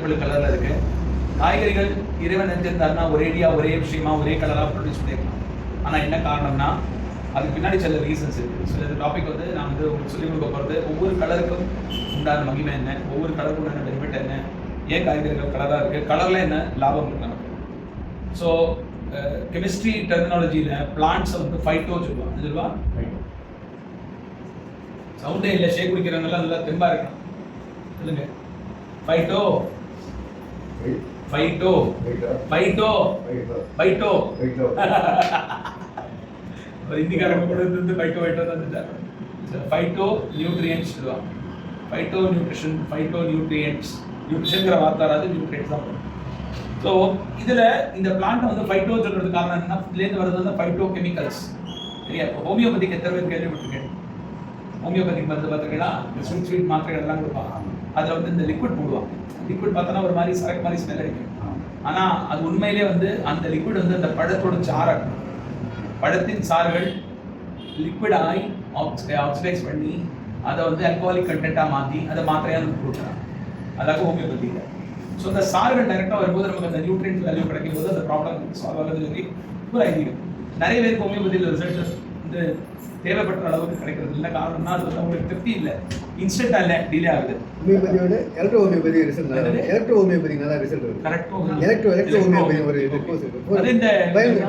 Multiple கலர்ல இருக்கு. காய்கறிகள் இறைவன் நினைச்சிருந்தாருன்னா ஒரேடியா ஒரே விஷயமா ஒரே கலரா ப்ரொடியூஸ் பண்ணிருக்கலாம். ஆனா என்ன காரணம்னா அதுக்கு பின்னாடி சில ரீசன்ஸ் இருக்கு. சில டாபிக் வந்து நான் வந்து உங்களுக்கு சொல்லிக் கொடுக்க போகிறது ஒவ்வொரு கலருக்கும் உண்டான மகிமை என்ன, ஒவ்வொரு கலருக்கும் உண்டான பெனிஃபிட் என்ன, ஏன் காய்கறிகள் கலராக இருக்குது, கலரில் என்ன லாபம் இருக்கு நமக்கு. ஸோ கெமிஸ்ட்ரி டெர்மினாலஜியில் பிளான்ட்ஸை வந்து ஃபைட்டோ சொல்லுவாங்க. சொல்லுவா சவுண்டே இல்லை, ஷேக் குடிக்கிறவங்கலாம் நல்லா தெம்பா இருக்கணும். சொல்லுங்க. ஃபைட்டோ ஃபைட்டோ ஃபைட்டோ ஃபைட்டோ ஒரு இந்திக்காரங்க கூட இருந்து ஃபைட்டோ ஃபைட்டோ வந்துட்டாங்க. ஃபைட்டோ நியூட்ரியன்ஸ் சொல்லுவாங்க. ஃபைட்டோ நியூட்ரிஷன், ஃபைட்டோ நியூட்ரியன்ஸ், நியூட்ரிஷன்ங்கிற வார்த்தை வராது, நியூட்ரியன்ஸ் தான். ஸோ இதில் இந்த பிளான்ட்டை வந்து ஃபைட்டோ சொல்கிறதுக்கு காரணம் என்னன்னா இதுலேருந்து வருது வந்து ஃபைட்டோ கெமிக்கல்ஸ். சரியா? இப்போ ஹோமியோபதிக்கு எத்தனை பேர் கேள்விப்பட்டிருக்கேன்? ஹோமியோபதிக்கு மருந்து பார்த்துருக்கீங்களா? இந்த ஸ்வீட் மாத்திரைகள் எல்லாம் கொடுப்பாங்க. அதில் வந்து இந்த லிக்விட் போடுவாங்க. லிக்விட் பார்த்தோன்னா ஒரு மாதிரி சரக்கு மாதிரி ஸ்மெல் அடிக்கும். ஆனால் அது உண்மையிலே வந்து அந்த லிக்விட் வந்து அந்த பழத்தோட சாரை, பழத்தின் சாறுகள் லிக்விட் ஆகி ஆக்சிடைஸ் பண்ணி அதை வந்து ஆல்கோஹாலிக் கண்டென்ட்டாக மாற்றி அதை மாத்திரையாக நமக்கு கொடுக்குறாங்க. அதாக ஹோமியோபதியில். ஸோ அந்த சாறுகள் டைரெக்டாக வரும்போது நமக்கு அந்த நியூட்ரியன்ட் வேல்யூ கிடைக்கும் போது அந்த ப்ராப்ளம் சால்வ் ஆகுது சொல்லி ஒரு ஐடியா. நிறைய பேருக்கு ஹோமியோபதியில் ரிசல்ட் வந்து தேவைப்பட்ட அளவுக்கு கிடைக்கிறது இல்லை. காரணம்னா அது வந்து அவங்களுக்கு திருப்தி இல்லை, இன்ஸ்டன்டா இல்லை, டிலே ஆகுது. ஹோமியோபதியோட எலக்ட்ரோ ஹோமியோபதி ரிசல்ட் நல்லா இருக்கு. எலக்ட்ரோ ஹோமியோபதி நல்லா ரிசல்ட் இருக்கு. கரெக்ட். எலக்ட்ரோ ஹோமியோபதி ஒரு கோர்ஸ் இருக்கு. அது இந்த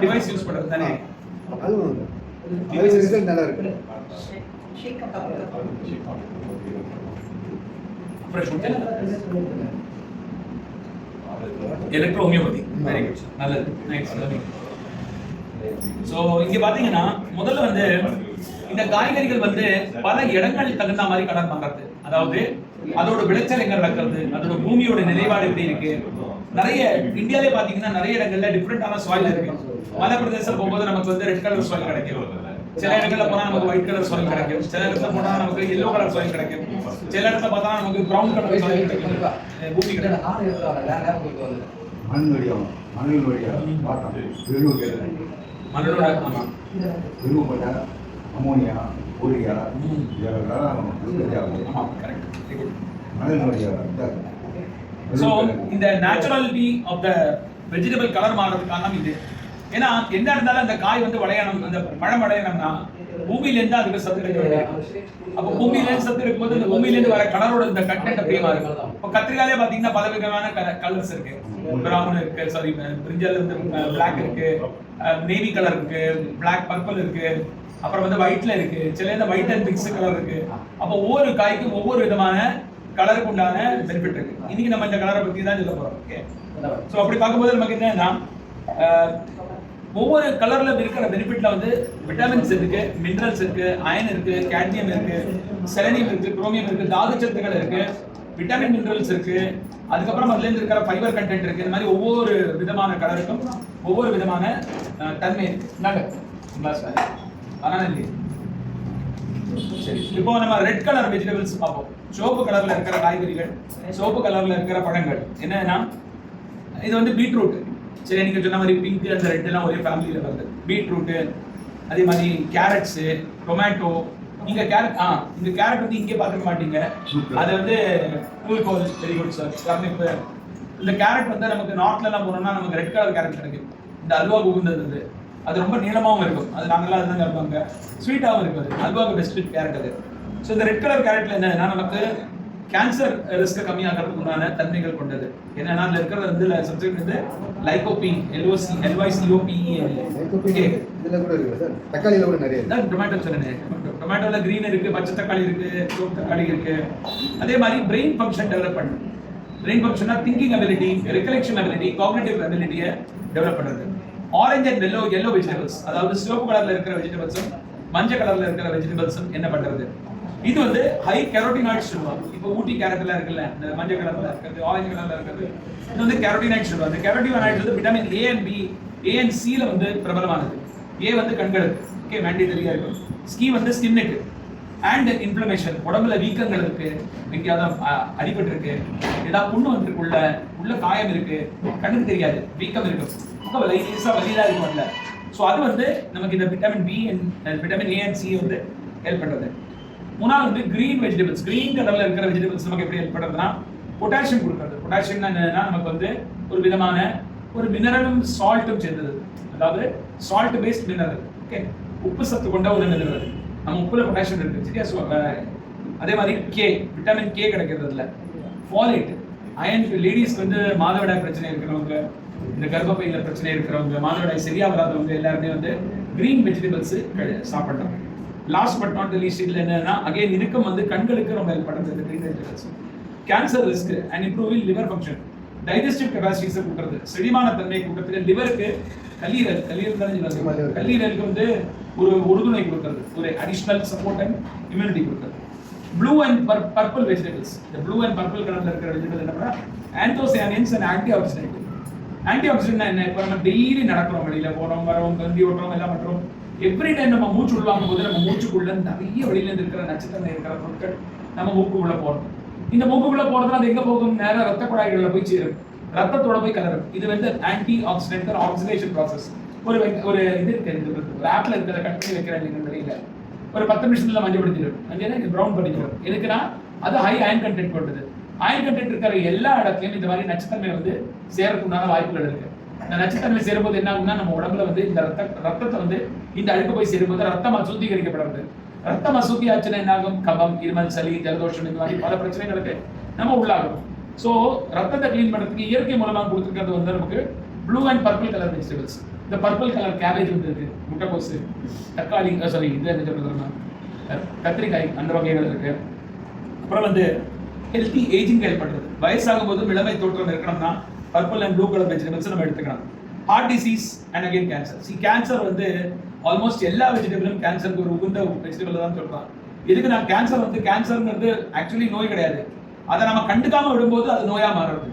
டிவைஸ் யூஸ் பண்றது தானே. அதுவும் டிவைஸ் ரிசல்ட் நல்லா இருக்கு. எலக்ட்ரோ ஹோமியோபதி வெரி குட், நல்லது, நைஸ். ஸோ இங்கே பார்த்தீங்கன்னா முதல்ல வந்து இந்த காய்கறிகள் வந்து பல இடங்கள் தகுந்த மாதிரி கலர் மாறுறது. அதாவது அதோட விளைச்சல் எங்க நடக்கிறது, அதோட பூமியோட நிலைப்பாடு எப்படி இருக்கு. நிறைய இந்தியாவிலே பார்த்தீங்கன்னா நிறைய இடங்கள்ல டிஃப்ரெண்டான சாயில் இருக்கு. மலை பிரதேசம் போகும்போது நமக்கு வந்து ரெட் கலர் சாயில் கிடைக்கும். சில இடங்கள்ல போனா நமக்கு ஒயிட் கலர் சாயில் கிடைக்கும். சில இடத்துல போனா நமக்கு எல்லோ கலர் சாயில் கிடைக்கும். சில இடத்துல பார்த்தா நமக்கு ப்ரௌன் கலர் சாயில் கிடைக்கும். பூமி கிடைக்கும். மண் வழியா மணல் வழியா மண்ணோட அமோனியா யூரியா ஸோ இந்த neutrality of the vegetable colour மாறுறதுக்கு காரணம் இது. ஏன்னா என்ன இருந்தாலும் அந்த காய் வந்து விளையணும், அந்த பழம் விளையணும்னா பூமியிலேருந்து அதுக்கு சத்து கிடைக்கும். அப்போ பூமியிலேருந்து சத்து இருக்கும்போது இந்த பூமியிலேருந்து வர கலரோட இந்த கண்டென்ட் அப்படியே மாறும். இப்போ கத்திரிக்காயிலே பார்த்தீங்கன்னா பல விதமான கலர்ஸ் இருக்கு. பிரவுன் இருக்கு, சாரி பிரிஞ்சல் இருந்து பிளாக் இருக்கு, நேவி கலர் இருக்கு, பிளாக் பர்பிள் இருக்கு, அப்புறம் வந்து ஒயிட்ல இருக்கு, சில இந்த ஒயிட் அண்ட் மிக்ஸ் கலர் இருக்கு. அப்போ ஒவ்வொரு காய்க்கும் ஒவ்வொரு விதமான கலருக்கு உண்டான பெனிஃபிட் இருக்கு. இன்னைக்கு நம்ம இந்த கலரை பத்தி தான் சொல்ல போறோம். ஓகே. ஸோ அப்படி பார்க்கும்போது நமக்கு என்னன்னா ஒவ்வொரு கலர்ல இருக்கிற பெனிஃபிட்ல வந்து விட்டமின்ஸ் இருக்கு, மினரல்ஸ் இருக்கு, அயன் இருக்கு, கால்சியம் இருக்கு, செலனியம் இருக்கு, குரோமியம் இருக்கு, தாது சத்துக்கள் இருக்கு, விட்டமின் மினரல்ஸ் இருக்கு, அதுக்கப்புறம் அதுல இருந்து இருக்கிற ஃபைபர் கண்டென்ட் இருக்கு. இந்த மாதிரி ஒவ்வொரு விதமான கலருக்கும் ஒவ்வொரு விதமான தன்மை இருக்கு. சரி, இப்போ நம்ம ரெட் கலர் வெஜிடபிள்ஸ் பார்ப்போம். சிவப்பு கலர்ல இருக்கிற காய்கறிகள், சிவப்பு கலர்ல இருக்கிற பழங்கள் என்னன்னா இது வந்து பீட்ரூட். சரி, நீங்க சொன்ன மாதிரி பிங்க் அந்த ரெட் எல்லாம் ஒரே ஃபேமிலியில வருது. பீட்ரூட், அதே மாதிரி கேரட்ஸ், டொமேட்டோ. இங்க கேரட் இந்த கேரட் வந்து இங்கே பார்த்துக்க மாட்டீங்க. அது வந்து நூல்கோல். Very good sir. இந்த கேரட் வந்து நமக்கு நார்த்ல எல்லாம் போனோம்னா நமக்கு ரெட் கலர் கேரட் கிடைக்கும். இந்த அல்வா உகுந்தது அது ரொம்ப நீளமாகவும் இருக்கும். அது நாங்களாம் அதுதான் கேட்பாங்க. ஸ்வீட்டாகவும் இருக்கும். அது அல்வாவுக்கு பெஸ்ட் கேரட் அது. ஸோ இந்த ரெட் கலர் கேரட்ல என்னன்னா நமக்கு கேன்சர் ரிஸ்க் கம்மியாகிறதுக்கு உண்டான தன்மைகள் கொண்டது. என்னன்னா அதுல இருக்கிறது வந்து சப்ஜெக்ட் வந்து லைகோபீன், LYCOPEN. இதுல கூட இருக்கு சார். தக்காளில கூட நிறைய இருக்கு. டொமேட்டோ சொன்னேன். டொமேட்டோல கிரீன் இருக்கு, பச்சை தக்காளி இருக்கு, சிவப்பு தக்காளி இருக்கு. அதே மாதிரி பிரெயின் ஃபங்க்ஷன் டெவலப் பண்ணுது. பிரெயின் ஃபங்க்ஷனா thinking ability, recollection ability, cognitive அபிலிட்டியை டெவலப் பண்ணுறது. ஆரஞ்சு அண்ட் எல்லோ வெஜிடபிள்ஸ், அதாவது சிவப்பு கலர்ல இருக்கிற வெஜிடபிள்ஸும் மஞ்சள் கலர்ல இருக்கிற வெஜிடபிள்ஸும் என்ன பண்றது, இது வந்து ஹை கெரோட்டினாய்ட்ஸ் சொல்லுவாங்க. இப்போ ஊட்டி கேரட்ல இருக்குல்ல, இந்த மஞ்சள் கலர்ல இருக்கிறது, ஆரஞ்சு கலர்ல இருக்கிறது, இது வந்து கெரோட்டினாய்ட்ஸ் சொல்லுவாங்க. கெரோட்டினாய்ட்ஸ் வந்து vitamin A and B, A and C ல வந்து பிரபலமானது. A வந்து கண்களுக்கு, ஓகே, மேண்டேட்டரியா இருக்கும். சி வந்து ஸ்கின்னுக்கு. அண்ட் இன்ஃப்ளமேஷன், உடம்புல வீக்கங்கள் இருக்கு, எங்கேயாவது அடிபட்டு இருக்கு, ஏதாவது புண்ணு வந்துருக்குள்ள, உள்ள காயம் இருக்கு, கண்ணுக்கு தெரியாது, வீக்கம் இருக்கு, ரொம்ப லைசா வலிதா இருக்கும்ல. ஸோ அது வந்து நமக்கு இந்த vitamin B and vitamin A and C வந்து ஹெல்ப் பண்ணுறது. மூணாவது வந்து கிரீன் வெஜிடபிள்ஸ், கிரீன் கலர்ல இருக்கிற வெஜிடபிள்ஸ் நமக்கு எப்படி ஹெல்ப் பண்ணுறதுன்னா பொட்டாசியம் கொடுக்குறது. பொட்டாசியம்னா என்னன்னா நமக்கு வந்து ஒரு விதமான ஒரு மினரலும் சால்ட்டும் சேர்ந்தது, அதாவது சால்ட் பேஸ்ட் மினரல். ஓகே, உப்பு சத்து கொண்ட ஒரு மினரல். நம்ம உப்புல பொட்டாசியம் இருக்கு சரியா. அதே மாதிரி கே, விட்டமின் கே கிடைக்கிறது இல்லை. ஃபாலேட், அயன், லேடிஸ்க்கு வந்து மாதவிடாய் பிரச்சனை இருக்கிறவங்க, இந்த கர்ப்பப்பையில பிரச்சனை இருக்கிறவங்க, மாதவிடாய் சரியா வராதவங்க எல்லாருமே வந்து கிரீன் வெஜிடபிள்ஸ் சாப்பிடணும். லாஸ்ட் பட் நாட் லீஸ்ட் இதுல என்னன்னா அகைன் இறுக்கம் வந்து கண்களுக்கு ரொம்ப ஹெல்ப் பண்ணுது இந்த green vegetables. Cancer risk and improving liver function, digestive கெபாசிட்டிஸை கூட்டுறது, செரிமான தன்மையை கூட்டுறதுக்கு. லிவருக்கு கல்லீரலுக்கு வந்து ஒரு உறுதுணை கொடுக்கிறது, ஒரு அடிஷனல் சப்போர்ட் அண்ட் இம்யூனிட்டி கொடுக்கிறது. ப்ளூ அண்ட் பர்பிள் வெஜிடபிள்ஸ், இந்த ப்ளூ அண்ட் பர்பிள் கலர்ல இருக்கிற வெஜிடபிள் என்ன anthocyanins and antioxidant. Antioxidant என்ன, இப்போ நம்ம டெய்லி நடக்கிறோம், வெளியில போறோம் வரோம், கந்தி ஓட்டுறோம், எல்லாம் பண்றோம். எவ்ரி டைம் நம்ம மூச்சு உள்வாங்கும் போது நம்ம மூச்சுக்குள்ள நிறைய வெளியில இருந்து இருக்கிற நச்சுத்தன்மை இருக்கிற பொருட்கள் நம்ம மூக்குக்குள்ள போறோம். இந்த மூக்குக்குள்ள போறதுனால அது எங்க போகும், நேரம் ரத்த குழாய்கள்ல போய் சேரும், ரத்தத்தோட போய் கலரும். இது வந்து ஆன்டி ஆக்சிடென்ட் ஆக்சிடேஷன் ப்ராசஸ். ஒரு இது இருக்கு, ஒரு ஆப்ல இருக்கிற கட் பண்ணி வைக்கிறாங்க வெளியில, ஒரு 10 நிமிஷத்துல மஞ்சப்படுத்திடும், மஞ்சள் ப்ரௌன் பண்ணிடும். எதுக்குன்னா அது ஹை அயன் கண்டென்ட் கொண்டது. அயன் கண்டென்ட் இருக்கிற எல்லா இடத்துலயும் இந்த மாதிரி நச்சுத்தன்மை வந்து சேரத்துக்குண்டான வாய்ப்புகள் இருக்கு. இந்த நச்சுத்தன்மை சேரும்போது என்ன ஆகும்னா நம்ம உடம்புல வந்து இந்த ரத்தத்தை வந்து இந்த அழுக்கு போய் சேரும்போது ரத்தம் சுத்திகரிக்கப்படுறது. ரத்தம் அசுத்தி ஆச்சுன்னா என்ன ஆகும், கபம், இருமல், சளி, ஜலதோஷம், இந்த மாதிரி பல பிரச்சனைகளுக்கு நம்ம உள்ளாகும். ஸோ ரத்தத்தை கிளீன் பண்ணுறதுக்கு இயற்கை மூலமாக கொடுத்துருக்கிறது வந்து நமக்கு blue and purple colour vegetables. இந்த பர்பிள் கலர் கேபேஜ் வந்து இருக்கு, முட்டைக்கோசு, தக்காளி, சாரி இது என்ன சொல்றதுன்னா கத்திரிக்காய், அந்த வகைகள் இருக்கு. அப்புறம் வந்து ஹெல்த்தி ஏஜிங் ஹெல்ப் பண்ணுறது, வயசாகும் போது இளமை தோற்றம் இருக்கணும்னா purple and blue colour vegetables நம்ம எடுத்துக்கலாம். Heart disease and again cancer. Cancer வந்து ஆல்மோஸ்ட் எல்லா வெஜிடபிளும் கேன்சருக்கு ஒரு உகுந்த வெஜிடபிள் தான் சொல்றாங்க. இதுக்கு நான் கேன்சர் வந்து கேன்சர்ங்கிறது ஆக்சுவலி நோய் கிடையாது, அதை நம்ம கண்டுக்காம விடும்போது அது நோயா மாறுறது.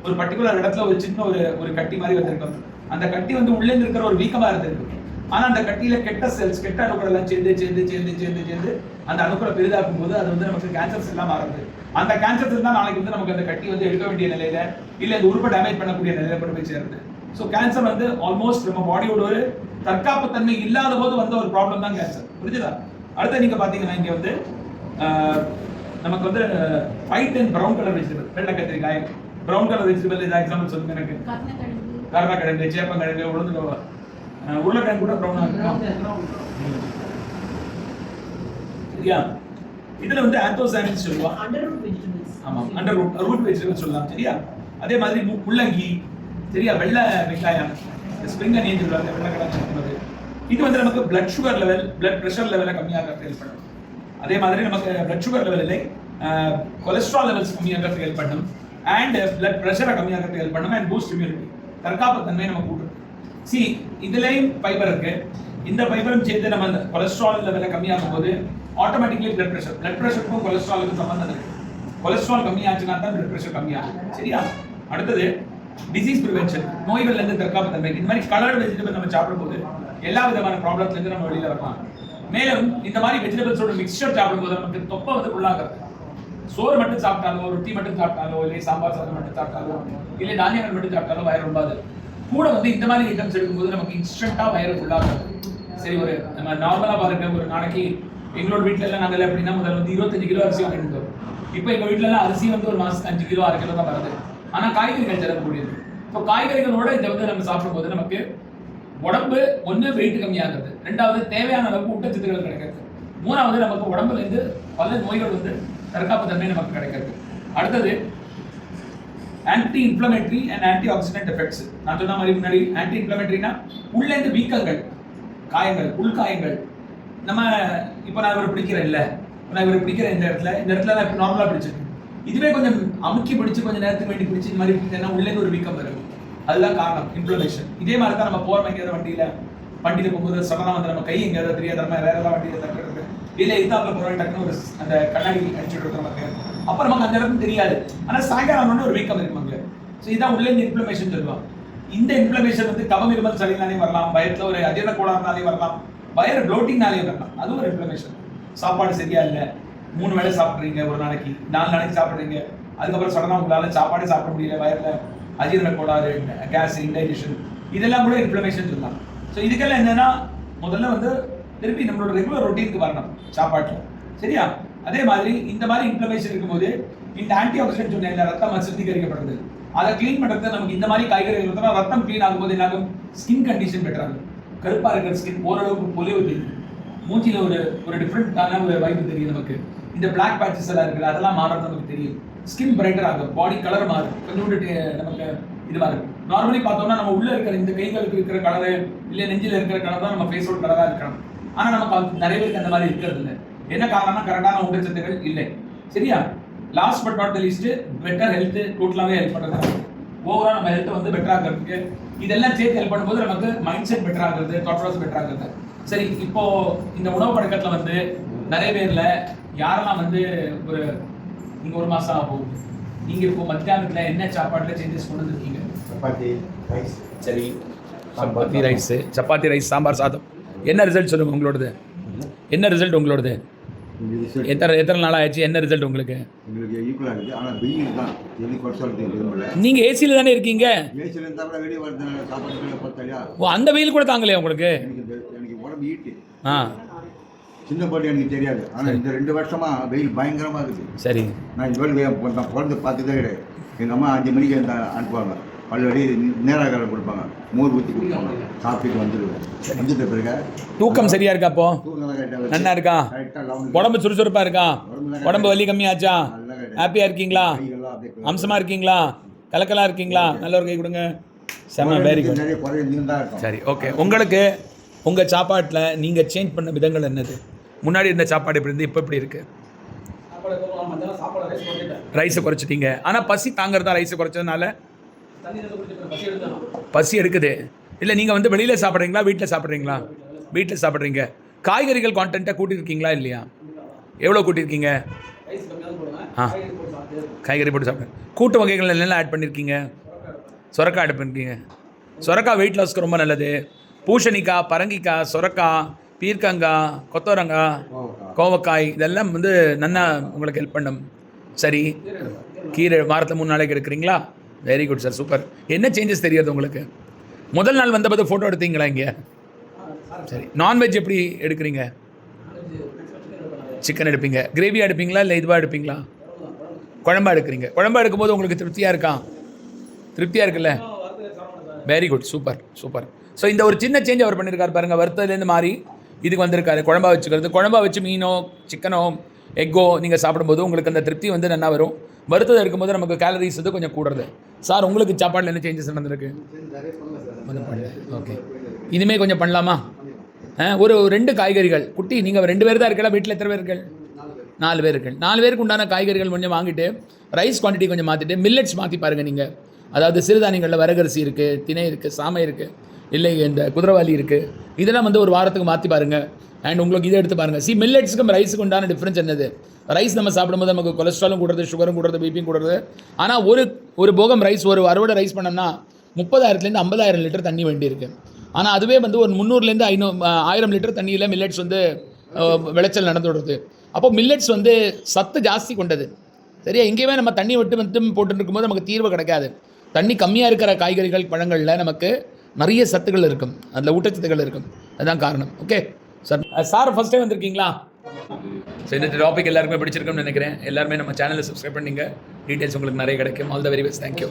ஒரு பர்டிகுலர் இடத்துல ஒரு சின்ன ஒரு கட்டி மாதிரி வந்திருக்கும், அந்த கட்டி வந்து உள்ளே இருக்கிற ஒரு வீக்கமா இருந்திருக்கு. ஆனா அந்த கட்டியில கெட்ட செல்ஸ், கெட்ட அணுக்கள் எல்லாம் சேர்ந்து அந்த அணுக்களை பெரிதாக்கும் போது அது வந்து நமக்கு கேன்சர் எல்லாம் மாறுது. அந்த கேன்சர் செல் தான் நாளைக்கு வந்து நமக்கு அந்த கட்டி வந்து எடுக்க வேண்டிய நிலையில இல்ல இந்த உறுப்பை டேமேஜ் பண்ணக்கூடிய நிலையில கொண்டு போய் சேருது. ஸோ கேன்சர் வந்து ஆல்மோஸ்ட் நம்ம பாடியோட ஒரு தற்காப்பு தன்மை இல்லாத போது வந்த ஒரு ப்ராப்ளம் தான் கேன்சர். புரிஞ்சுதா? அடுத்து நீங்க பாத்தீங்கன்னா இங்க வந்து நமக்கு வந்து white and brown colour vegetable, வெள்ளை கத்திரிக்காய், பிரவுன் கலர் வெஜிடபிள். இது எக்ஸாம்பிள் சொல்லுங்க எனக்கு. கருணக்கிழங்கு, சேப்பங்கிழங்கு, உருளைக்கிழங்கு கூட பிரவுனா இருக்கும் சரியா. இதுல வந்து ஆந்தோசயானின்ஸ் சொல்லுவாங்க. ஆமா, அண்டர் ரூட் வெஜிடபிள் சொல்லலாம் சரியா. அதே மாதிரி முள்ளங்கி சரியா, வெள்ளை வெங்காயம், ஸ்ப்ரிங் அனியன் சொல்லுவாங்க, வெள்ளைக்கிழங்கு. இது வந்து நமக்கு blood sugar level, blood pressure லெவலை கம்மியாக ஹெல்ப் பண்ணும். அதே மாதிரி நமக்கு பிளட் சுகர் லெவல் இல்லை, கொலஸ்ட்ரால் லெவல்ஸ் கம்மியாக ஹெல்ப் பண்ணும், அண்ட் பிளட் பிரஷரை கம்மியாக ஹெல்ப் பண்ணும், அண்ட் பூஸ்ட் இம்யூனிட்டி, தற்காப்பு தன்மை நம்ம கூட்டும். சி இதுலயும் ஃபைபர் இருக்கு, இந்த ஃபைபரும் சேர்த்து நம்ம அந்த கொலஸ்ட்ரால் லெவலை கம்மியாகும் போது ஆட்டோமேட்டிக்லி பிளட் பிரஷருக்கும் கொலஸ்ட்ராலுக்கும் சம்பந்தம் இருக்கு. கொலஸ்ட்ரால் கம்மியாச்சுன்னா தான் பிளட் பிரஷர் கம்மியாகும் சரியா. அடுத்தது டிசீஸ் ப்ரிவென்ஷன், நோய்கள்ல இருந்து தற்காப்பு தன்மை. இந்த மாதிரி கலர்டு வெஜிடபிள் நம்ம சாப்பிடும்போது எல்லா விதமான ப்ராப்ளம்ல இருந்து நம்ம வெளியில வரலாம். மேலும் இந்த மாதிரி வெஜிடபிள்ஸோட மிக்சர் சாப்பிடும்போது நமக்கு தொப்பை வந்து உள்ளாகிறது. சோறு மட்டும் சாப்பிட்டாலோ, ரொட்டி மட்டும் சாப்பிட்டாலோ, இல்லை சாம்பார் சாதம் மட்டும் சாப்பிட்டாலோ, இல்லை தானியங்கள் மட்டும் சாப்பிட்டாலோ வயிறு ரொம்பாது. கூட வந்து இந்த மாதிரி ஐட்டம்ஸ் எடுக்கும்போது நமக்கு இன்ஸ்டன்டா வயிறு ஃபுல்லாகும். சரி, ஒரு நம்ம நார்மலா பாருங்க, ஒரு நாளைக்கு எங்களோட வீட்டுல எல்லாம் நாங்கள் எப்படின்னா முதல்ல வந்து 25 கிலோ அரிசி வாங்கிட்டு வரோம். இப்போ எங்க வீட்டுல எல்லாம் அரிசி வந்து ஒரு மாசத்துக்கு 5 கிலோ 6 கிலோ தான் வருது. ஆனா காய்கறிகள் தரக்கூடியது. இப்போ காய்கறிகளோட இதை வந்து நம்ம சாப்பிடும்போது நமக்கு உடம்பு ஒன்று வெயிட் கம்மியாகிறது, ரெண்டாவது தேவையான அளவுக்கு ஊட்டச்சத்துக்கள் கிடைக்கிறது, மூணாவது நமக்கு உடம்புல இருந்து பல நோய்கள் வந்து தற்காப்பு தன்மை நமக்கு கிடைக்கிறது. அடுத்தது anti inflammatory and anti accident effects. நான் சொன்ன மாதிரி முன்னாடி ஆன்டி இன்ஃப்ளமேட்டரினா உள்ள இருந்து வீக்கங்கள், காயங்கள், உள்காயங்கள். நம்ம இப்போ நான் இவரை பிடிக்கிறேன் இல்லை, நான் இவரை பிடிக்கிறேன் இந்த இடத்துல நான் இப்போ நார்மலாக பிடிச்சிருக்கேன். இதுவே கொஞ்சம் அமுக்கி பிடிச்சி கொஞ்சம் நேரத்துக்கு வேண்டி பிடிச்சி இந்த மாதிரி பிடிச்சேன்னா உள்ளேருந்து ஒரு வீக்கம் வரும். அதுதான் காரணம், இன்ஃப்ளமேஷன். இதே மாதிரி தான் நம்ம போகிறோம் எங்கேயாவது வண்டியில் போகும்போது சடனாக வந்து நம்ம கை எங்கேயாவது தெரியாத மாதிரி வேற ஏதாவது வண்டியில் தட்டுறது, இல்லை எத்தாப்பில் போகிறோம் டக்குன்னு ஒரு அந்த கண்ணாடி அடிச்சுட்டு இருக்கிற மாதிரி அப்போ நமக்கு அந்த இடத்துல தெரியாது. ஆனால் சாயங்காலம் ஒரு வீக்கம் இருக்குமாங்க. ஸோ இதுதான் உள்ளேருந்து இன்ஃப்ளமேஷன் சொல்லுவாங்க. இந்த இன்ஃப்ளமேஷன் வந்து கபம், இருமல், சளினாலே வரலாம், வயத்தில் ஒரு அஜீரண கோளாறுனாலே வரலாம், வயிறு ப்ளோட்டிங்னாலே வரலாம், அதுவும் ஒரு இன்ஃப்ளமேஷன். சாப்பாடு சரியா இல்லை, 3 வேளை சாப்பிட்றீங்க, ஒரு நாளைக்கு 4 நாளைக்கு சாப்பிட்றீங்க, அதுக்கப்புறம் சடனாக உங்களால் சாப்பாடே சாப்பிட முடியல, வயரில் அஜீரண கோளாறு, கேஸ், இன்டைஜஷன், இதெல்லாம் கூட இன்ஃப்ளமேஷன் சொல்லலாம். ஸோ இதுக்கெல்லாம் என்னன்னா முதல்ல வந்து திருப்பி நம்மளோட ரெகுலர் ரொட்டீனுக்கு வரணும் சாப்பாட்டில் சரியா. அதே மாதிரி இந்த மாதிரி இன்ஃப்ளமேஷன் இருக்கும்போது இந்த ஆன்டி ஆக்சிடென்ட் சொன்னேன், ரத்தம் சுத்திகரிக்கப்படுறது, அதை க்ளீன் பண்றது நமக்கு இந்த மாதிரி காய்கறிகள் கொடுத்தா ரத்தம் க்ளீன் ஆகும்போது என்ன ஆகும், ஸ்கின் கண்டிஷன் பெட்டர் ஆகும். கருப்பா இருக்கிற ஸ்கின் ஓரளவுக்கு பொலிவு தெரியும், மூஞ்சில ஒரு டிஃப்ரெண்டான ஒரு வைப்பு தெரியும் நமக்கு. இந்த பிளாக் பேச்சஸ் எல்லாம் இருக்குது அதெல்லாம் மாறுறது நமக்கு தெரியும். ஸ்கின் பிரைட்டர் ஆகும், பாடி கலர் மாறும், கொஞ்சோண்டு நமக்கு இதுவாக இருக்கும். நார்மலி பார்த்தோம்னா நம்ம உள்ள இருக்கிற இந்த கைகளுக்கு இருக்கிற கலரு இல்லை நெஞ்சில் இருக்கிற கலர் தான் நம்ம ஃபேஸோட கலராக இருக்கணும். ஆனால் நமக்கு நிறைய பேருக்கு அந்த மாதிரி இருக்கிறது இல்லை. என்ன காரணம்னா கரெக்டான ஊட்டச்சத்துக்கள் இல்லை. சரியா? Last but not the least, better health டோட்டலாகவே ஹெல்ப் பண்ணுறது. ஓவரால் நம்ம ஹெல்த்தை வந்து பெட்டர் ஆகிறதுக்கு இதெல்லாம் சேர்த்து ஹெல்ப் பண்ணும்போது நமக்கு மைண்ட் செட் பெட்டர் ஆகுறது, தாட் ப்ராசஸ் பெட்டர் ஆகுறது. சரி, இப்போ இந்த உணவு பழக்கத்தில் வந்து நிறைய பேர்ல யாரெல்லாம் வந்து ஒரு நீங்க ஒரு மாசம் ஆகும், நீங்க இப்போ மத்தியானத்துல என்ன சாப்பாடுல சேஞ்சஸ் கொண்டு வந்திருக்கீங்க? சப்பாத்தி ரைஸ். சரி, சப்பாத்தி ரைஸ் சாம்பார் சாதம். என்ன ரிசல்ட் சொல்லுங்க உங்களோடது? என்ன ரிசல்ட் உங்களோடது? எத்தனை நாள் ஆயிடுச்சு? என்ன ரிசல்ட் உங்களுக்கு? உங்களுக்கு ஈக்குவலாக இருக்குது. ஆனால் வெயில் தான் எது குறைச்சாலும் விரும்பல. நீங்க ஏசியில் தானே இருக்கீங்க? ஏசியில் இருந்தால் கூட வெளியே வரது சாப்பாடு பார்த்தாலியா? ஓ, அந்த வெயில் கூட தாங்கலையா உங்களுக்கு? எனக்கு உடம்பு ஈட்டு. சின்ன பாட்டி எனக்கு தெரியாது. ஆனால் இந்த 2 வருஷமா வெயில் பயங்கரமாக இருக்குது. சரி, நான் இந்த வேலை நான் பிறந்து பார்த்ததே கிடையாது. எங்கள் அம்மா 5 மணிக்கு அனுப்புவாங்க, பல்வடி நேராக கொடுப்பாங்க, மோர் ஊற்றி கொடுப்பாங்க, சாப்பிட்டு வந்துட்ட பிறகு தூக்கம் சரியா இருக்கா? அப்போ நல்லா இருக்கா? உடம்பு சுறுசுறுப்பா இருக்கா? உடம்பு வலி கம்மியாச்சா? ஹாப்பியா இருக்கீங்களா? அம்சமா இருக்கீங்களா? கலக்கலா இருக்கீங்களா? நல்ல ஒரு கை கொடுங்க. செம, வெரி குட். நிறைய குறைந்து தான் இருக்கும். சரி, ஓகே. உங்களுக்கு உங்கள் சாப்பாட்டில் நீங்கள் சேஞ்ச் பண்ண விதங்கள் என்னது? முன்னாடி இருந்த சாப்பாடு எப்படி இருந்து இப்போ எப்படி இருக்கு? ரைஸை குறைச்சிட்டீங்க. ஆனால் பசி தாங்கிறதா ரைஸை குறைச்சதுனால? பசி எடுக்குது. இல்லை, நீங்கள் வந்து வெளியில் சாப்பிட்றீங்களா வீட்டில் சாப்பிட்றீங்களா? வீட்டில் சாப்பிட்றீங்க. காய்கறிகள் கான்டென்ட்டை கூட்டியிருக்கீங்களா இல்லையா? எவ்வளோ கூட்டியிருக்கீங்க? காய்கறி போட்டு சாப்பிட்றேன். கூட்டு வகைகள் என்னெல்லாம் ஆட் பண்ணியிருக்கீங்க? சொரக்காய் ஆட் பண்ணிருக்கீங்க. சொரக்காய் வெயிட் லாஸ்க்கு ரொம்ப நல்லது. பூசணிக்காய், பரங்கிக்காய், சொரக்காய், பீர்க்கங்காய், கொத்தவரங்காய், கோவக்காய் இதெல்லாம் வந்து நல்லா உங்களுக்கு ஹெல்ப் பண்ணும். சரி, கீரை வாரத்தில் 3 நாளைக்கு எடுக்கிறீங்களா? Very good sir, super. என்ன சேஞ்சஸ் தெரியாது உங்களுக்கு? முதல் நாள் வந்தபோது ஃபோட்டோ எடுத்தீங்களா இங்கே? சரி, நான்வெஜ் எப்படி எடுக்கிறீங்க? சிக்கன் எடுப்பீங்க. கிரேவியாக எடுப்பீங்களா இல்லை இதுவாக எடுப்பீங்களா? குழம்பா எடுக்கிறீங்க. குழம்பா எடுக்கும்போது உங்களுக்கு திருப்தியாக இருக்கா? திருப்தியாக இருக்குல்ல? Very good, super super. So இந்த ஒரு சின்ன சேஞ்ச் அவர் பண்ணியிருக்காரு பாருங்கள். வறுத்ததுலேருந்து மாறி இதுக்கு வந்திருக்காரு. குழம்பா வச்சுக்கிறது. குழம்பா வச்சு மீனோ சிக்கனோ எக்கோ நீங்கள் சாப்பிடும்போது உங்களுக்கு அந்த திருப்தி வந்து நல்லா வரும். வறுத்தது எடுக்கும்போது நமக்கு கேலரிஸ் வந்து கொஞ்சம் கூடுறது. சார், உங்களுக்கு சாப்பாடில் என்ன சேஞ்சஸ் நடந்திருக்கு? ஓகே, இனிமேல் கொஞ்சம் பண்ணலாமா? ஒரு 2 காய்கறிகள் குட்டி. நீங்கள் 2 பேர் தான் இருக்கா? வீட்டில் எத்தனை பேர் இருக்கீங்க? 4 பேர் இருக்கீங்க. 4 பேருக்கு உண்டான காய்கறிகள் கொஞ்சம் வாங்கிட்டு ரைஸ் குவான்டிட்டி கொஞ்சம் மாற்றிட்டு மில்லட்ஸ் மாற்றி பாருங்கள். நீங்கள் அதாவது சிறுதானியங்களில் வரகரிசி இருக்குது, திணை இருக்குது, சாமை இருக்குது, இல்லை இந்த குதிரைவாலி இருக்குது. இதெல்லாம் வந்து ஒரு வாரத்துக்கு மாற்றி பாருங்கள். அண்ட் உங்களுக்கு இதை எடுத்து பாருங்கள். மில்லட்ஸுக்கும் ரைஸுக்கு உண்டான டிஃப்ரென்ஸ் என்னது? ரைஸ் நம்ம சாப்பிடும்போது நமக்கு கொலஸ்ட்ராலும் கூடுறது, சுகரும் கூடுறது, பிபியும் கூடுறது. ஆனால் ஒரு போகம் ரைஸ், ஒரு அறுவடை ரைஸ் பண்ணோம்னா 30,000 50,000 லிட்டர் தண்ணி வேண்டியிருக்கு. ஆனால் அதுவே வந்து ஒரு 300 1000 லிட்டர் தண்ணியில் மில்லட்ஸ் வந்து விளைச்சல் நடந்து விடுறது. அப்போ மில்லட்ஸ் வந்து சத்து ஜாஸ்தி கொண்டது. சரியா? எங்கேயுமே நம்ம தண்ணி விட்டு மட்டும் போட்டு இருக்கும்போது நமக்கு தீர்வு கிடைக்காது. தண்ணி கம்மியாக இருக்கிற காய்கறிகள் பழங்களில் நமக்கு நிறைய சத்துக்கள் இருக்கும், அதில் ஊட்டச்சத்துக்கள் இருக்கும். அதுதான் காரணம். ஓகே சார், ஃபர்ஸ்ட் டைம் வந்திருக்கீங்களா? ஸோ இந்த டாபிக் எல்லாருக்குமே பிடிச்சிருக்குன்னு நினைக்கிறேன். எல்லாருமே நம்ம சேனலை சப்ஸ்கிரைப் பண்ணிங்க. டீட்டெயில்ஸ் உங்களுக்கு நிறைய கிடைக்கும். All the very best. Thank you.